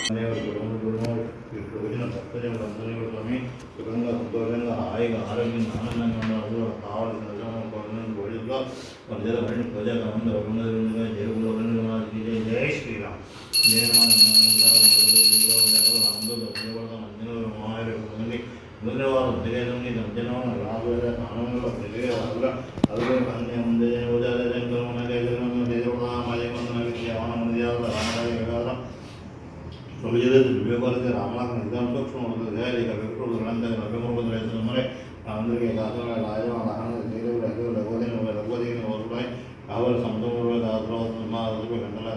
రోజున భక్తులు అందరూ స్వామి సుఖంగా సంతోషంగా హాయిగా ఆరోగ్యంగా ఆనందంగా ఉన్నారు. కావాల్సిన రోజుల్లో ప్రజల పడిన ప్రజాకమంగా చెరువులో జై శ్రీరామ్ జయ ముందువారు తెలియదండి మధ్యనం రాబోయే ఆనందంలో తెలియ అదే అన్ని ముందే వివేకాలకి రామనాథన్ నిజాం సూక్ష్మ ఇక వ్యక్తులు మరి అందరికీ లఘోదీని కావాలి సముద్రంలో గంటల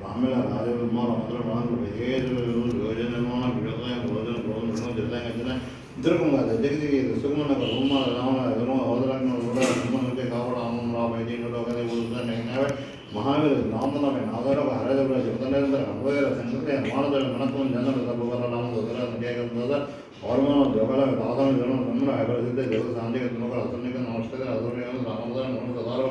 రామల రాజకుమార్ అందరూ యోజన నిర్మాణం వ్యవసాయం భోజన భోజనం జిల్లా దుర్గంగా జగతి సుగమన రామ అవతరంగా కావడం మహావీర నామనమే నాగర హరదేవ శివతనేంద్ర అభయ సంగతి మానవ మనత్వం జనర సభ హార్మోన్ జగల రాధన జనం నమ్మ అభివృద్ధి జగ శాంతిక తునక అతనిక నమస్తే అధుర్యం రామదాన మనం సదారవ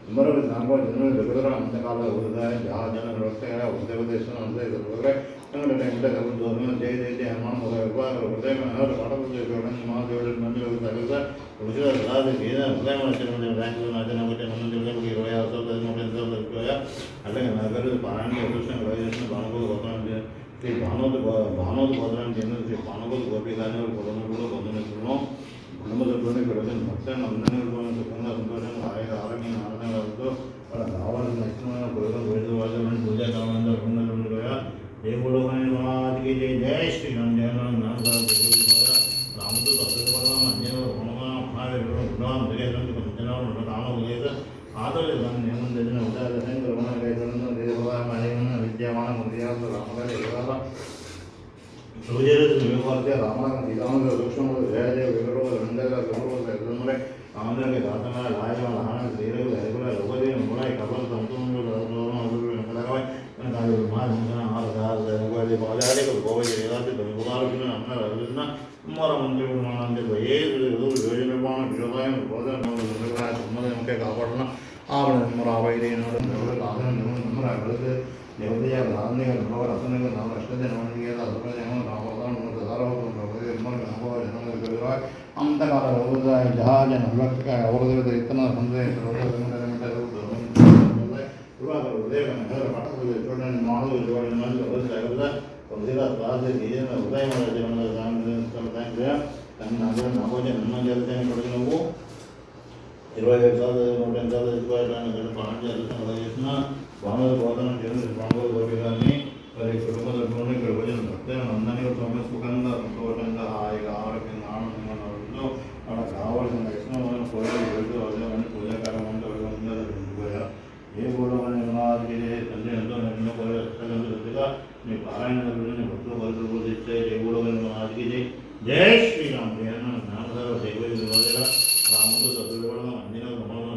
ఉమర నాగ జన జగదర అంతకాల ఉదయ జన రక్త ఉదయదేశం అంతే జగదర సంగటే ఉంటే దోమ జయ జయ జయ హనుమాన్ హృదయ హృదయ పాఠకులు చేయడం మా దేవుడి మందిరం తగ్గ ఉచిత రాజు గీత హృదయం వచ్చిన బ్యాంకులు నాచన ఒకటి నన్ను జిల్లాకు 26 అలాగే నగరు పారాయణ అదృష్టం చేసిన బాణగోలు గోత్రం శ్రీ భానోద్ గోత్రం చెందిన శ్రీ భానగోలు గోపిగానే పొందనుడు పొందనుకున్నాం కుటుంబ సభ్యులని ఇక్కడ భక్తులను అందరినీ సుఖంగా సంతోషంగా హాయిగా ఆరోగ్యంగా ఆనందంగా వాళ్ళకి కావాల్సిన ఇష్టమైన పూజలు వేడుకోవాలని పూజా కావాలంటే ఉండగా ఏ పూడకి జయ శ్రీరామ్ జయ రాముడు తత్వ అంజన ఆదరణ ఏముంది విద్యమాన రామనాథ సీతామంగ సూక్ష్మములు జయదేవ వివరోలు రెండగా వివరోలు ఎదురుములై ఆంధ్రకి దాతమైన లాయమాల ఆనంద శ్రీరవులు హరికుల లోపదేవి ములై కపలు సంతోషములు పాదాలికలు గోవై వేదాంతి గుణాలు అన్న రవిన కుమార మంత్రి నిర్మాణాన్ని ఏ యోజన నిర్మాణం వ్యవసాయం ఉమ్మదముఖే కాపాడున ఆవిడ నిమ్మరాబైదే దేవతయ రాందిగా నిమ్మవ రసనిగా నామ అష్టదే నవనిగా అసపదేమో రామదాన అంతకాల జహాజ నవ్వక అవరదేవత ఇతన సందేహ చూడండి మానవులు చూడండి ఉదయం నన్ను చేస్తే నువ్వు 25 సార్లు 100 సార్లు తెచ్చుకోవడానికి ప్రాణం చేసిన స్వామి బోధనం చేసిన స్వామి గోపి గారిని మరి కుటుంబ సభ్యులను ఇక్కడ వచ్చిన భక్తులను అందరినీ స్వామి సుఖంగా సంతోషంగా హాయిగా ఆరోగ్యంగా ఆనందంగా ఉండడంలో అక్కడ కావాల్సిన ఇష్టమైన కోరికలు పెడుతూ అన్ని పూజాకారం అంటే ఉండిపోయారు ఏ గోడవని ఉన్నవారికి తండ్రి ఎంతో ఎన్నో కోరికగా మీ పారాయణ భక్తులు కోరికలు తెచ్చే ఏ గోడవని ఉన్నవారికి జై శ్రీరామ్ జ్ఞానసార దైవ రాముడు చదువుకోవడం అంజన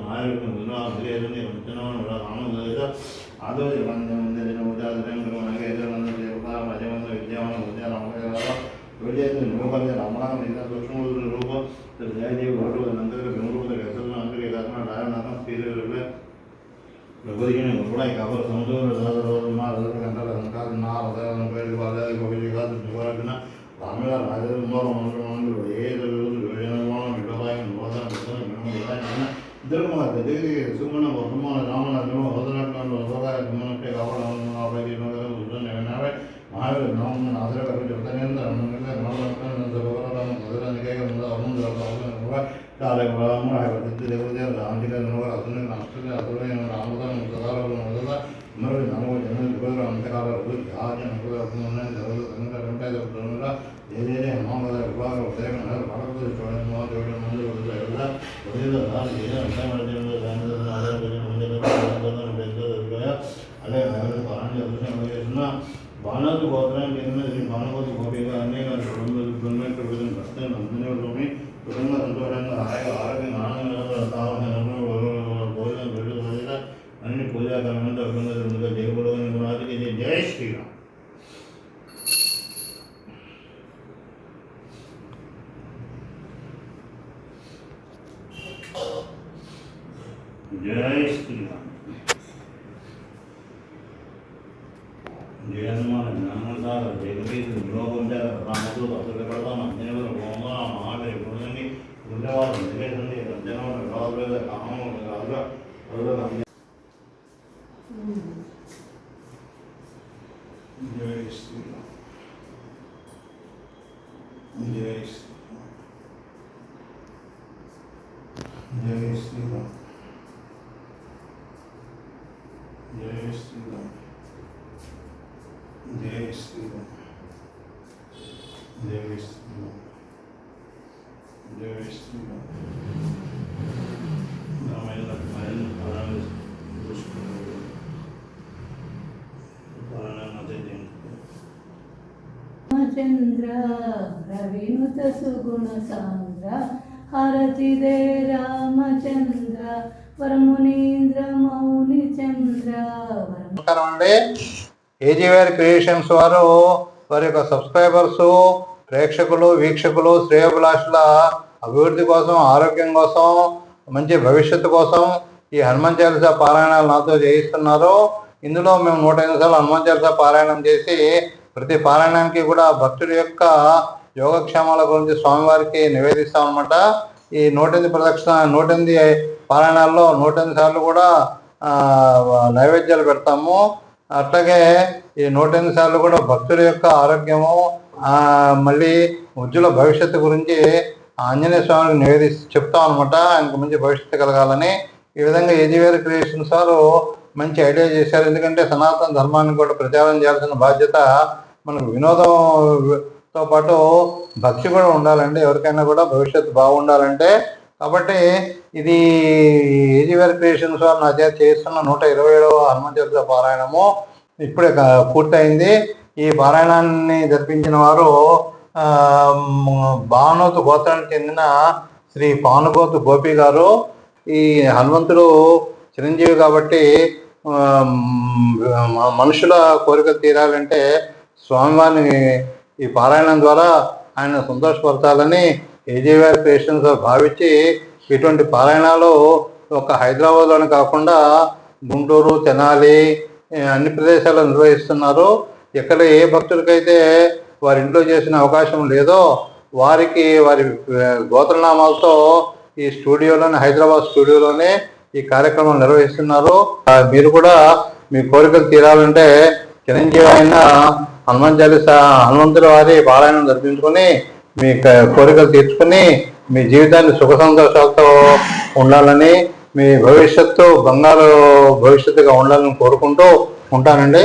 నాయకుడు విలువని వంచన రామద ఆదోష మజమంద విద్యావన విద్యావన రామనాథ సూక్ష్మ రూప జయదేవి అందరికీ విమరూప ಹೆಸರು అందరికీ కాకుండా నారాయణ శ్రీలు ప్రబోధించిన కూడా కాబట్టి సంవత్సరం గంటల సంకాల రామల రాజకుమారు మంత్రులు ఏ నిర్మాణం విభాయం ఇద్దరు మా దగ్గరికి సుమన వర్ధమాన రామన హోదరాటంలో హోదాటే కావడం మహావీర నామ ఆదరణ చెప్తానేంద్ర దేవదేవ ఆంటిక అతని నష్టం అతని రామదానం సదాలను మరి నమో జన అంతకాల ఏదైనా హనుమాన్ విభాగం ఉదయం పడకు చూడండి అలాగే పారాయణ అదృష్టం చేసిన బాణాలు గోత్రానికి చెందిన బాణగోతి గోపిగా అనేక భక్తులను అందరిలోని కుటుంబ సంతోషంగా హాయిగా ఆరోగ్యంగా ఆనందంగా భోజనం పెట్టుకోగా అన్ని పూజాకరమంతా ముందుగా జయగొడవని గుణాదికి జై శ్రీరామ్ జై శ్రీరామ్ చంద్ర రవినుత సుగుణ సాంద్ర హారతి దే రామచంద్ర వరమునీంద్ర మౌని చంద్ర. నమస్కారం అండి. ఏజీవేర్ క్రియేషన్స్ వారు వారి యొక్క సబ్స్క్రైబర్స్, ప్రేక్షకులు, వీక్షకులు, శ్రేయోభిలాషుల అభివృద్ధి కోసం, ఆరోగ్యం కోసం, మంచి భవిష్యత్తు కోసం ఈ హనుమాన్ చాలీసా పారాయణాలు నాతో చేయిస్తున్నారు. ఇందులో మేము 108 సార్లు హనుమాన్ చాలీసా పారాయణం చేసి ప్రతి పారాయణానికి కూడా భక్తుడి యొక్క యోగక్షేమాల గురించి స్వామివారికి నివేదిస్తాం అనమాట. ఈ 108 ప్రదక్షిణ 108 పారాయణాల్లో 108 సార్లు కూడా నైవేద్యాలు పెడతాము. అట్లాగే ఈ 108 సార్లు కూడా భక్తుల యొక్క ఆరోగ్యము, మళ్ళీ ఉజ్వల భవిష్యత్తు గురించి ఆంజనేయ స్వామికి చెప్తాం అనమాట. ఆయనకు మంచి భవిష్యత్తు కలగాలని. ఈ విధంగా ఏజీవేర్ క్రియేషన్స్ వారు మంచి ఐడియా చేశారు. ఎందుకంటే సనాతన ధర్మాన్ని కూడా ప్రచారం చేయాల్సిన బాధ్యత మనకు వినోదంతో పాటు భక్తి కూడా ఉండాలండి. ఎవరికైనా కూడా భవిష్యత్తు బాగుండాలంటే. కాబట్టి ఇది ఏజీవేర్ క్రియేషన్స్ వారు నా చేత చేస్తున్న 127వ హనుమాన్ చాలీసా పారాయణము ఇప్పుడే పూర్తయింది. ఈ పారాయణాన్ని జరిపించిన వారు భానోతు గోత్రానికి చెందిన శ్రీ పానుగోతు గోపి గారు. ఈ హనుమంతుడు చిరంజీవి కాబట్టి మనుషుల కోరికలు తీరాలంటే స్వామివారిని ఈ పారాయణం ద్వారా ఆయన సంతోషపరచాలని ఏజీవేర్ క్రియేషన్స్ భావించి ఇటువంటి పారాయణాలు ఒక హైదరాబాద్లోనే కాకుండా గుంటూరు, తెనాలి అన్ని ప్రదేశాల్లో నిర్వహిస్తున్నారు. ఎక్కడ ఏ భక్తుడికైతే వారి ఇంట్లో చేసిన అవకాశం లేదో వారికి వారి గోత్రనామాలతో ఈ స్టూడియోలోనే, హైదరాబాద్ స్టూడియోలోనే ఈ కార్యక్రమం నిర్వహిస్తున్నారు. మీరు కూడా మీ కోరికలు తీరాలంటే చిరంజీవి అయిన హనుమాన్ చాలీసా హనుమంతుడి వారి పారాయణం జరిపించుకొని మీ కోరికలు తీర్చుకుని మీ జీవితాన్ని సుఖ సంతోషాలతో ఉండాలని, మీ భవిష్యత్తు బంగారు భవిష్యత్తుగా ఉండాలని కోరుకుంటూ ఉంటానండి.